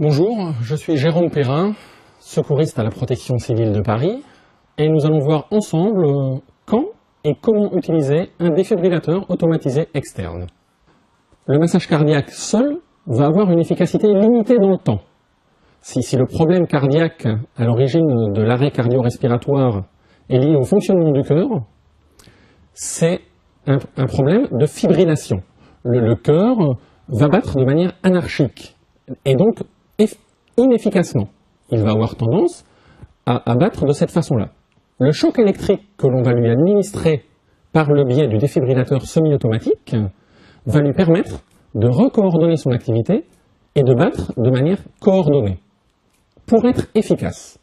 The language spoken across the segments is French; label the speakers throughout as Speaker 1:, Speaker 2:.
Speaker 1: Bonjour, je suis Jérôme Perrin, secouriste à la Protection civile de Paris, et nous allons voir ensemble quand et comment utiliser un défibrillateur automatisé externe. Le massage cardiaque seul va avoir une efficacité limitée dans le temps. Si le problème cardiaque à l'origine de l'arrêt cardio-respiratoire est lié au fonctionnement du cœur, c'est un problème de fibrillation. Le cœur va battre de manière anarchique et donc inefficacement. Il va avoir tendance à battre de cette façon-là. Le choc électrique que l'on va lui administrer par le biais du défibrillateur semi-automatique va lui permettre de recoordonner son activité et de battre de manière coordonnée pour être efficace.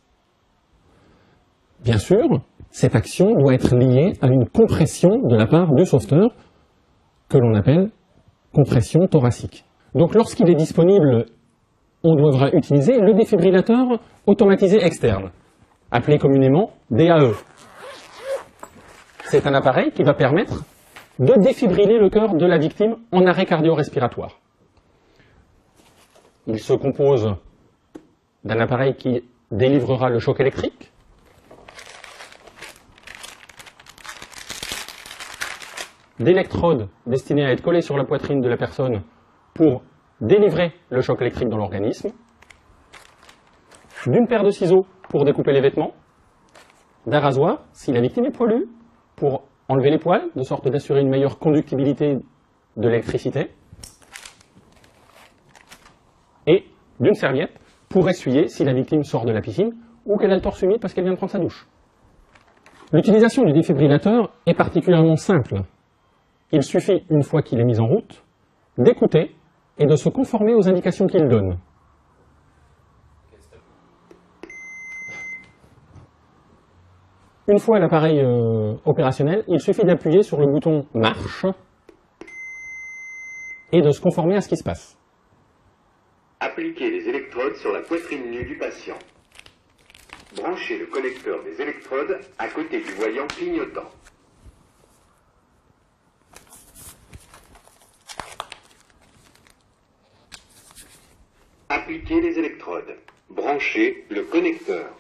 Speaker 1: Bien sûr, cette action doit être liée à une compression de la part du sauveteur que l'on appelle compression thoracique. Donc lorsqu'il est disponible, on devra utiliser le défibrillateur automatisé externe, appelé communément DAE. C'est un appareil qui va permettre de défibriller le cœur de la victime en arrêt cardio-respiratoire. Il se compose d'un appareil qui délivrera le choc électrique, d'électrodes destinées à être collées sur la poitrine de la personne pour délivrer le choc électrique dans l'organisme, d'une paire de ciseaux pour découper les vêtements, d'un rasoir, si la victime est poilue, pour enlever les poils, de sorte d'assurer une meilleure conductibilité de l'électricité, et d'une serviette pour essuyer si la victime sort de la piscine ou qu'elle a le torse humide parce qu'elle vient de prendre sa douche. L'utilisation du défibrillateur est particulièrement simple. Il suffit, une fois qu'il est mis en route, d'écouter et de se conformer aux indications qu'il donne. Une fois l'appareil opérationnel, il suffit d'appuyer sur le bouton « Marche » et de se conformer à ce qui se passe.
Speaker 2: Appliquez les électrodes sur la poitrine nue du patient. Branchez le connecteur des électrodes à côté du voyant clignotant. Appliquez les électrodes. Branchez le connecteur.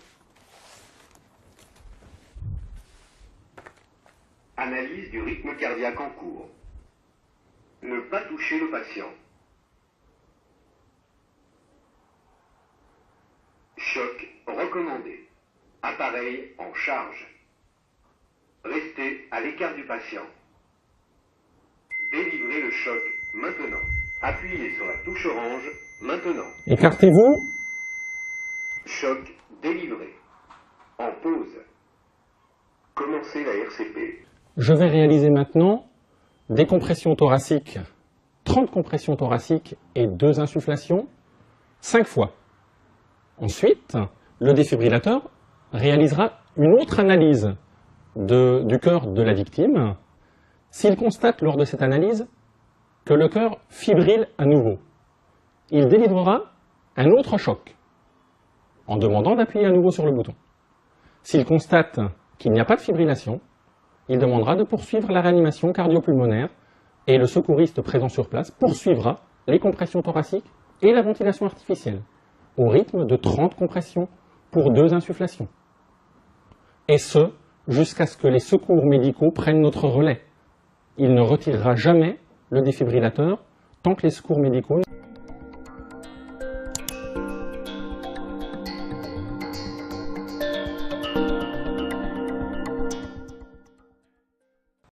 Speaker 2: Analyse du rythme cardiaque en cours. Ne pas toucher le patient. Choc recommandé. Appareil en charge. Restez à l'écart du patient. Délivrez le choc maintenant. Appuyez sur la touche orange maintenant.
Speaker 1: Écartez-vous.
Speaker 2: Choc délivré. En pause. Commencez la RCP.
Speaker 1: Je vais réaliser maintenant des compressions thoraciques, 30 compressions thoraciques et 2 insufflations, 5 fois. Ensuite, le défibrillateur réalisera une autre analyse du cœur de la victime. S'il constate lors de cette analyse que le cœur fibrille à nouveau, il délivrera un autre choc en demandant d'appuyer à nouveau sur le bouton. S'il constate qu'il n'y a pas de fibrillation, il demandera de poursuivre la réanimation cardio-pulmonaire et le secouriste présent sur place poursuivra les compressions thoraciques et la ventilation artificielle au rythme de 30 compressions pour 2 insufflations. Et ce, jusqu'à ce que les secours médicaux prennent notre relais. Il ne retirera jamais le défibrillateur tant que les secours médicaux